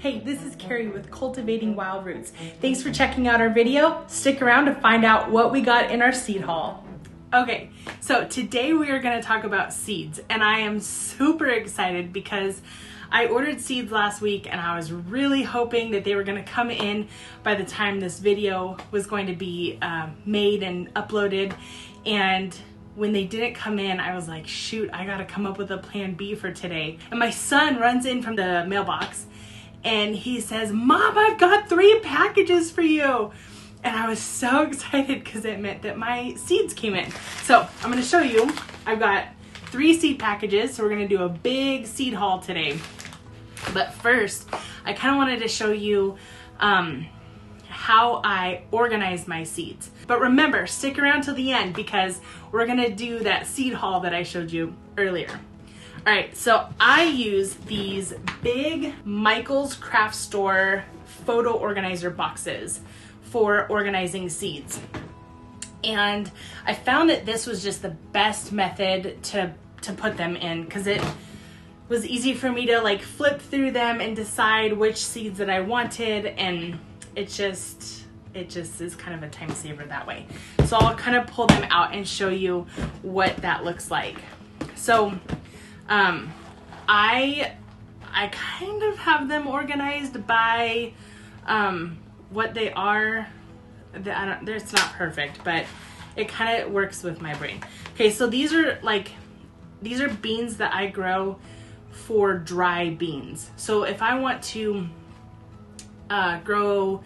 Hey, this is Carrie with Cultivating Wild Roots. Thanks for checking out our video. Stick around to find out what we got in our seed haul. Okay, so today we are going to talk about seeds, and I am super excited because I ordered seeds last week and I was really hoping that they were going to come in by the time this video was going to be made and uploaded. And when they didn't come in, I was like, shoot, I got to come up with a plan B for today. And my son runs in from the mailbox and he says, Mom, I've got 3 packages for you. And I was so excited because it meant that my seeds came in. So I'm going to show you, I've got 3 seed packages. So we're going to do a big seed haul today. But first, I kind of wanted to show you how I organize my seeds. But remember, stick around till the end because we're going to do that seed haul that I showed you earlier. All right, so I use these big Michael's Craft Store photo organizer boxes for organizing seeds. And I found that this was just the best method to put them in because it was easy for me to like flip through them and decide which seeds that I wanted, and it just is kind of a time saver that way. So I'll kind of pull them out and show you what that looks like. So I kind of have them organized by what they are. It's not perfect, but it kind of works with my brain. Okay, so these are beans that I grow for dry beans. So if I want to grow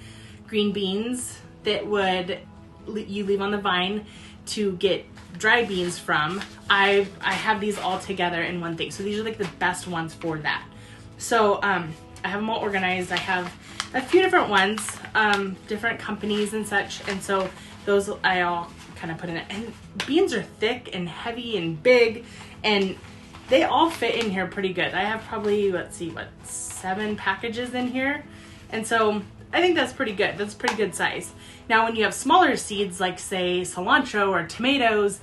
green beans that you leave on the vine to get dry beans from, I have these all together in one thing. So these are like the best ones for that. So I have them all organized. I have a few different ones, different companies and such, and so those I all kind of put in it. And beans are thick and heavy and big, and they all fit in here pretty good. I have probably, 7 packages in here. And so I think that's pretty good. That's pretty good size. Now, when you have smaller seeds, like say cilantro or tomatoes,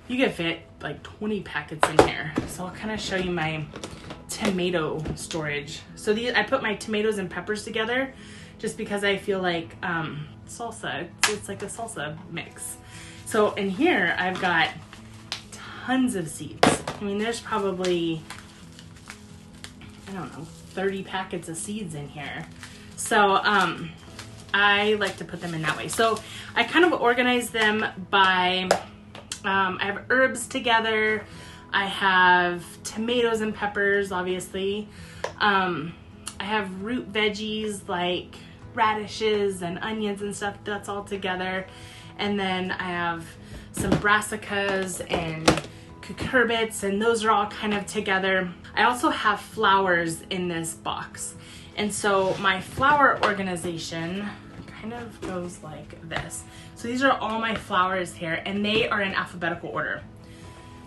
you can fit like 20 packets in here. So I'll kind of show you my tomato storage. So I put my tomatoes and peppers together just because I feel like salsa, it's like a salsa mix. So in here, I've got tons of seeds. I mean, there's probably, 30 packets of seeds in here. So I like to put them in that way. So I kind of organize them by, I have herbs together. I have tomatoes and peppers, obviously. I have root veggies like radishes and onions and stuff. That's all together. And then I have some brassicas and cucurbits, and those are all kind of together. I also have flowers in this box. And so my flower organization kind of goes like this. So these are all my flowers here, and they are in alphabetical order,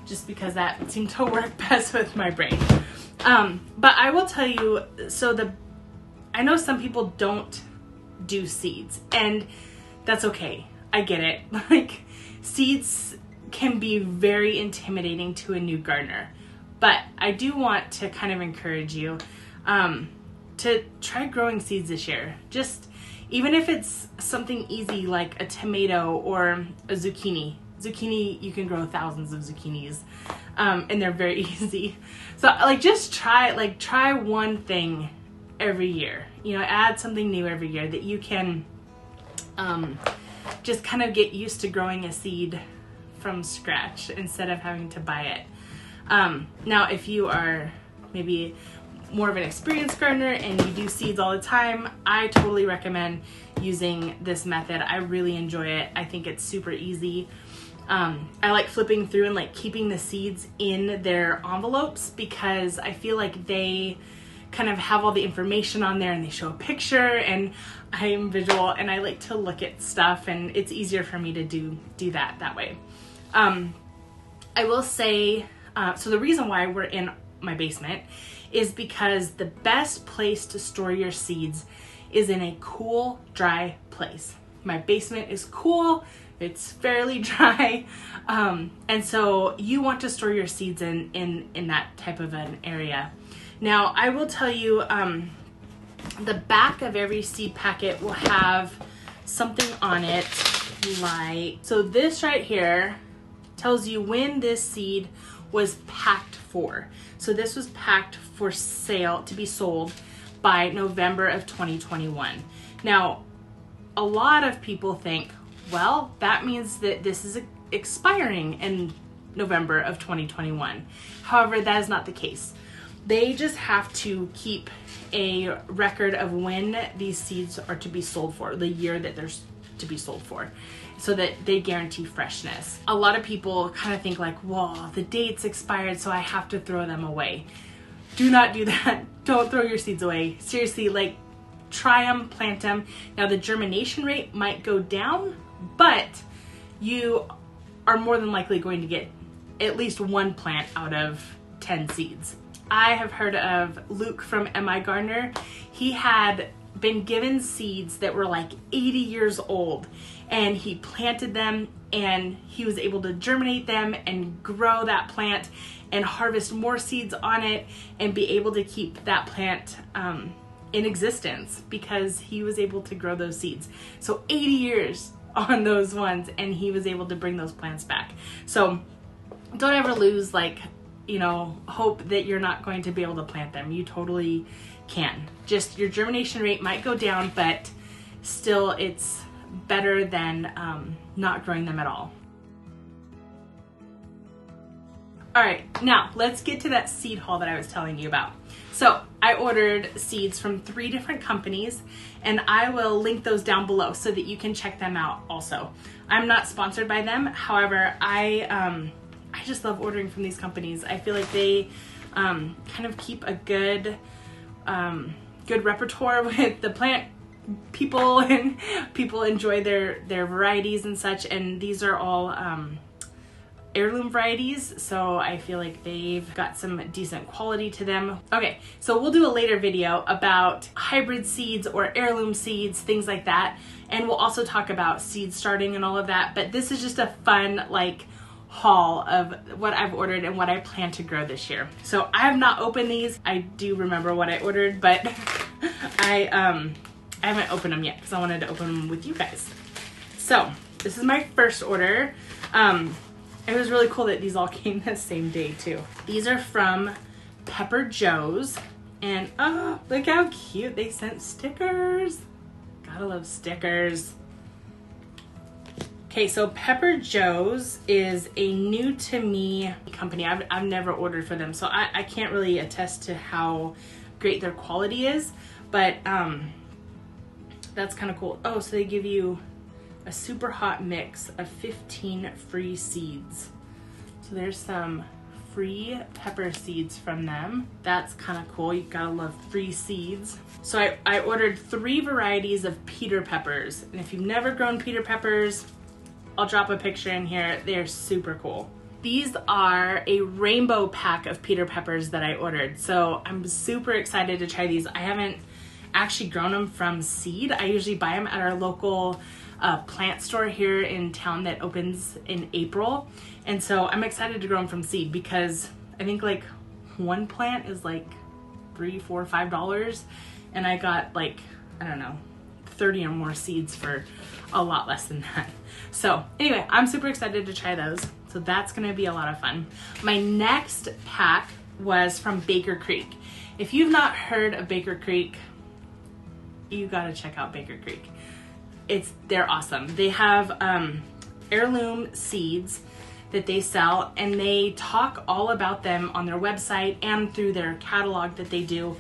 just because that seemed to work best with my brain. But I will tell you, I know some people don't do seeds, and that's okay. I get it. Like, seeds can be very intimidating to a new gardener, but I do want to kind of encourage you to try growing seeds this year. Just even if it's something easy like a tomato or a zucchini. Zucchini, you can grow thousands of zucchinis, and they're very easy. So just try one thing every year. Add something new every year that you can just kind of get used to growing a seed from scratch instead of having to buy it. Now, if you are maybe more of an experienced gardener and you do seeds all the time, I totally recommend using this method. I really enjoy it. I think it's super easy. I like flipping through and keeping the seeds in their envelopes because I feel like they kind of have all the information on there and they show a picture, and I am visual and I like to look at stuff, and it's easier for me to do that way. I will say, so the reason why we're in my basement is because the best place to store your seeds is in a cool, dry place. My basement is cool, it's fairly dry, and so you want to store your seeds in that type of an area. Now, I will tell you, the back of every seed packet will have something on it like, so this right here tells you when this seed was packed for. So this was packed for sale to be sold by November of 2021. Now, a lot of people think, well, that means that this is expiring in November of 2021. However, that is not the case. They just have to keep a record of when these seeds are to be sold for, the year that they're to be sold for, so that they guarantee freshness. A lot of people kind of think like, well, the date's expired, so I have to throw them away. Do not do that. Don't throw your seeds away. Seriously, like, try them, plant them. Now, the germination rate might go down, but you are more than likely going to get at least one plant out of 10 seeds. I have heard of Luke from MI Gardener. He had been given seeds that were like 80 years old, and he planted them, and he was able to germinate them and grow that plant and harvest more seeds on it and be able to keep that plant in existence because he was able to grow those seeds. So 80 years on those ones, and he was able to bring those plants back. So don't ever lose, like, you know, hope that you're not going to be able to plant them. You totally can. Just your germination rate might go down, but still it's better than not growing them at all. All right, now let's get to that seed haul that I was telling you about. So I ordered seeds from 3 different companies, and I will link those down below so that you can check them out also. I'm not sponsored by them. However, I just love ordering from these companies. I feel like they kind of keep a good repertoire with the plant people, and people enjoy their varieties and such. And these are all heirloom varieties, so I feel like they've got some decent quality to them. Okay, so we'll do a later video about hybrid seeds or heirloom seeds, things like that. And we'll also talk about seed starting and all of that. But this is just a fun, like, haul of what I've ordered and what I plan to grow this year. So I have not opened these. I do remember what I ordered, but I haven't opened them yet because I wanted to open them with you guys. So this is my first order. It was really cool that these all came the same day too. These are from Pepper Joe's, and oh, look how cute, they sent stickers. Gotta love stickers. Okay, so Pepper Joe's is a new to me company. I've never ordered for them, so I can't really attest to how great their quality is, but that's kind of cool. Oh, so they give you a super hot mix of 15 free seeds. So there's some free pepper seeds from them. That's kind of cool. You gotta love free seeds. So I ordered 3 varieties of Peter peppers. And if you've never grown Peter peppers, I'll drop a picture in here. They're super cool. These are a rainbow pack of Peter peppers that I ordered. So I'm super excited to try these. I haven't actually grown them from seed. I usually buy them at our local plant store here in town that opens in April. And so I'm excited to grow them from seed because I think like one plant is like $3, $4, $5. And I got like, I don't know, 30 or more seeds for a lot less than that. So anyway, I'm super excited to try those. So that's gonna be a lot of fun. My next pack was from Baker Creek. If you've not heard of Baker Creek, you gotta check out Baker Creek. They're awesome. They have heirloom seeds that they sell, and they talk all about them on their website and through their catalog that they do.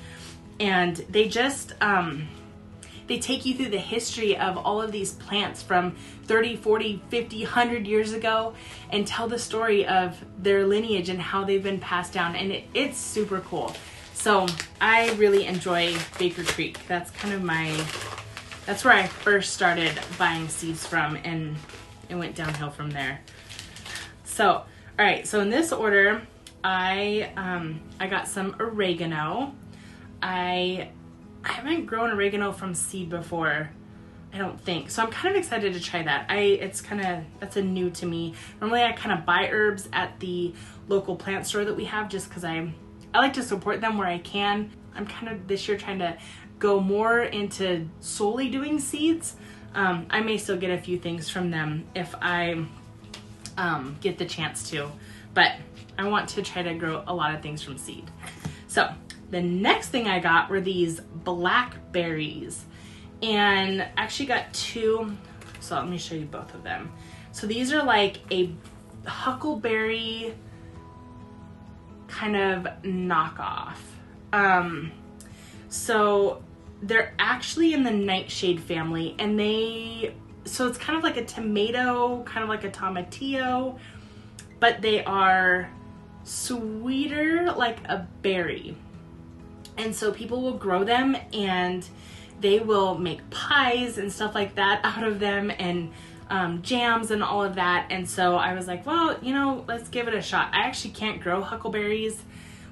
And they just, they take you through the history of all of these plants from 30, 40, 50, 100 years ago, and tell the story of their lineage and how they've been passed down. And it's super cool. So I really enjoy Baker Creek. That's kind of that's where I first started buying seeds from, and it went downhill from there. So, all right, so in this order, I got some oregano. I haven't grown oregano from seed before, I don't think. So I'm kind of excited to try that. That's a new to me. Normally I kind of buy herbs at the local plant store that we have just because I like to support them where I can. I'm kind of this year trying to go more into solely doing seeds. I may still get a few things from them if I get the chance to, but I want to try to grow a lot of things from seed. So the next thing I got were these blackberries, and I actually got two. So let me show you both of them. So these are like a huckleberry kind of knockoff. So they're actually in the nightshade family, and so it's kind of like a tomato, kind of like a tomatillo, but they are sweeter like a berry. And so people will grow them and they will make pies and stuff like that out of them, and jams and all of that. And so I was like, well, you know, let's give it a shot. I actually can't grow huckleberries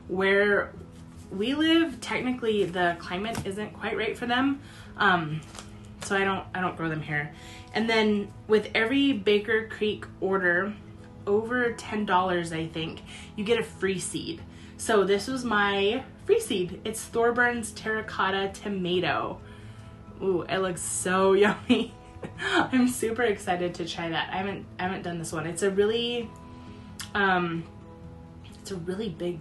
where we live. Technically the climate isn't quite right for them. So I don't grow them here. And then with every Baker Creek order over $10, I think, you get a free seed. So this was my free seed. It's Thorburns Terracotta Tomato. Ooh, it looks so yummy. I'm super excited to try that. I haven't done this one. It's a really big,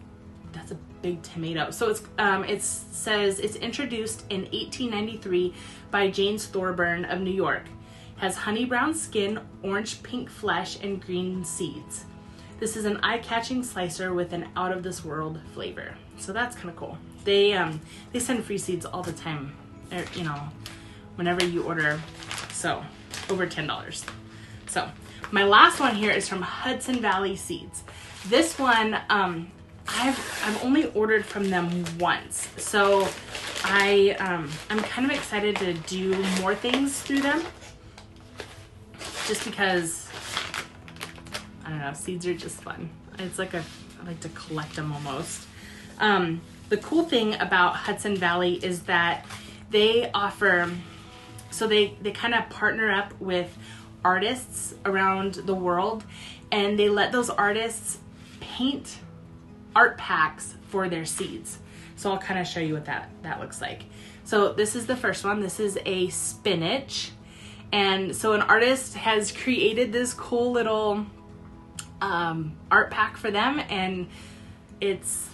that's a big tomato. So it says it's introduced in 1893 by James Thorburn of New York. Has honey brown skin, orange pink flesh, and green seeds. This is an eye-catching slicer with an out-of-this-world flavor. So that's kind of cool. They send free seeds all the time, you know, whenever you order. So over $10. So my last one here is from Hudson Valley Seeds. This one, I've only ordered from them once. So I'm kind of excited to do more things through them, just because, I don't know, seeds are just fun. It's like I like to collect them almost. The cool thing about Hudson Valley is that they offer, so they kind of partner up with artists around the world, and they let those artists paint art packs for their seeds. So I'll kind of show you what that looks like. So this is the first one. This is a spinach. And so an artist has created this cool little art pack for them, and it's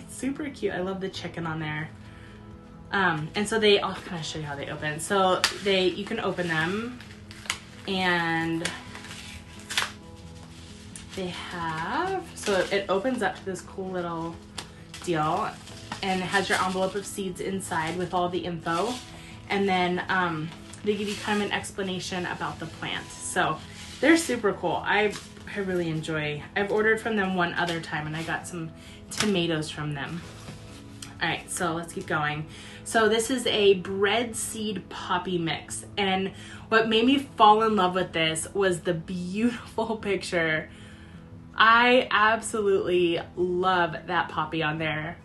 super cute. I love the chicken on there. And so I'll kind of show you how they open. So you can open them, and they have, so it opens up to this cool little deal, and it has your envelope of seeds inside with all the info. And then they give you kind of an explanation about the plant. So they're super cool. I really enjoy. I've ordered from them one other time, and I got some tomatoes from them. All right, so let's keep going. So this is a bread seed poppy mix, and what made me fall in love with this was the beautiful picture. I absolutely love that poppy on there.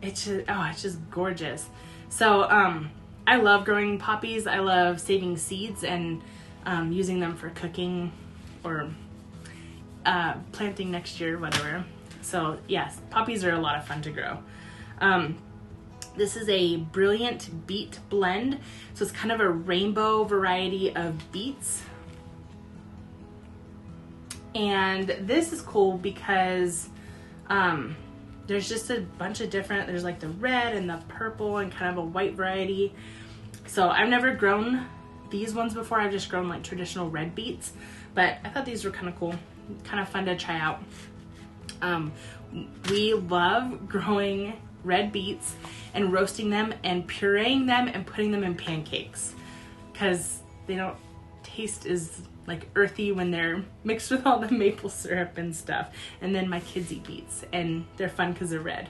It's just gorgeous. So I love growing poppies. I love saving seeds and using them for cooking or planting next year, whatever. So yes, poppies are a lot of fun to grow. This is a brilliant beet blend. So it's kind of a rainbow variety of beets. And this is cool because there's just a bunch of different, there's like the red and the purple and kind of a white variety. So I've never grown these ones before. I've just grown like traditional red beets, but I thought these were kind of cool, kind of fun to try out. We love growing red beets and roasting them and pureeing them and putting them in pancakes, because they don't taste as like earthy when they're mixed with all the maple syrup and stuff. And then my kids eat beets, and they're fun because they're red.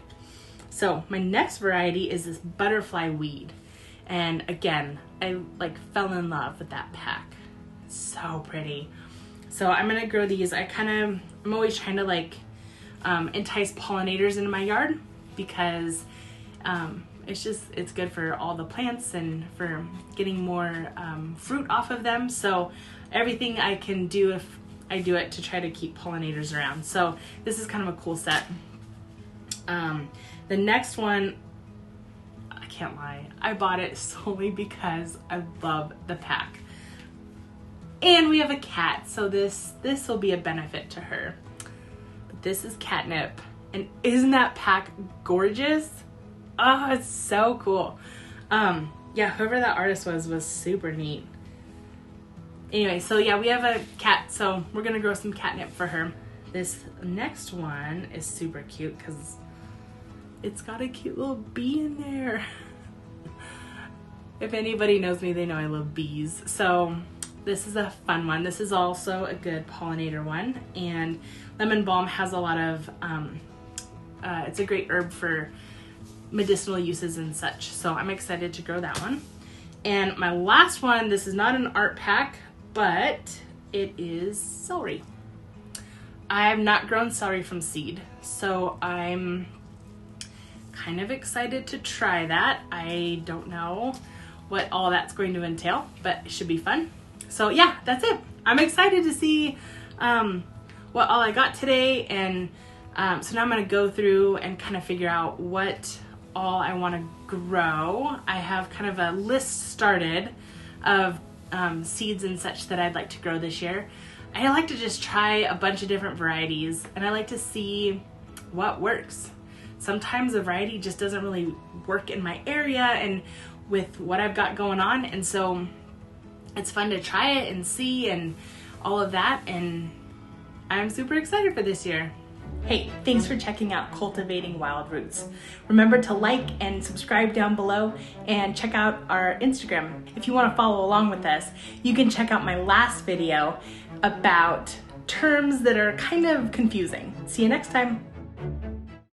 So my next variety is this butterfly weed, and again, I like fell in love with that pack. It's so pretty. So I'm gonna grow these. I'm always trying to like entice pollinators into my yard, because it's good for all the plants and for getting more fruit off of them. So everything I can do, if I do it, to try to keep pollinators around. So this is kind of a cool set. The next one, can't lie. I bought it solely because I love the pack. And we have a cat, so this will be a benefit to her. But this is catnip. And isn't that pack gorgeous? Oh, it's so cool. Yeah, whoever that artist was super neat. Anyway, so yeah, we have a cat, so we're gonna grow some catnip for her. This next one is super cute because it's got a cute little bee in there. If anybody knows me, they know I love bees. So this is a fun one. This is also a good pollinator one. And lemon balm has a lot of, it's a great herb for medicinal uses and such. So I'm excited to grow that one. And my last one, this is not an art pack, but it is celery. I have not grown celery from seed, so I'm kind of excited to try that. I don't know what all that's going to entail, but it should be fun. So yeah, that's it. I'm excited to see what all I got today, and so now I'm gonna go through and kind of figure out what all I want to grow. I have kind of a list started of seeds and such that I'd like to grow this year. I like to just try a bunch of different varieties, and I like to see what works. Sometimes a variety just doesn't really work in my area and with what I've got going on, and so it's fun to try it and see and all of that, and I'm super excited for this year. Hey, thanks for checking out Cultivating Wild Roots. Remember to like and subscribe down below, and check out our Instagram. If you want to follow along with us, you can check out my last video about terms that are kind of confusing. See you next time.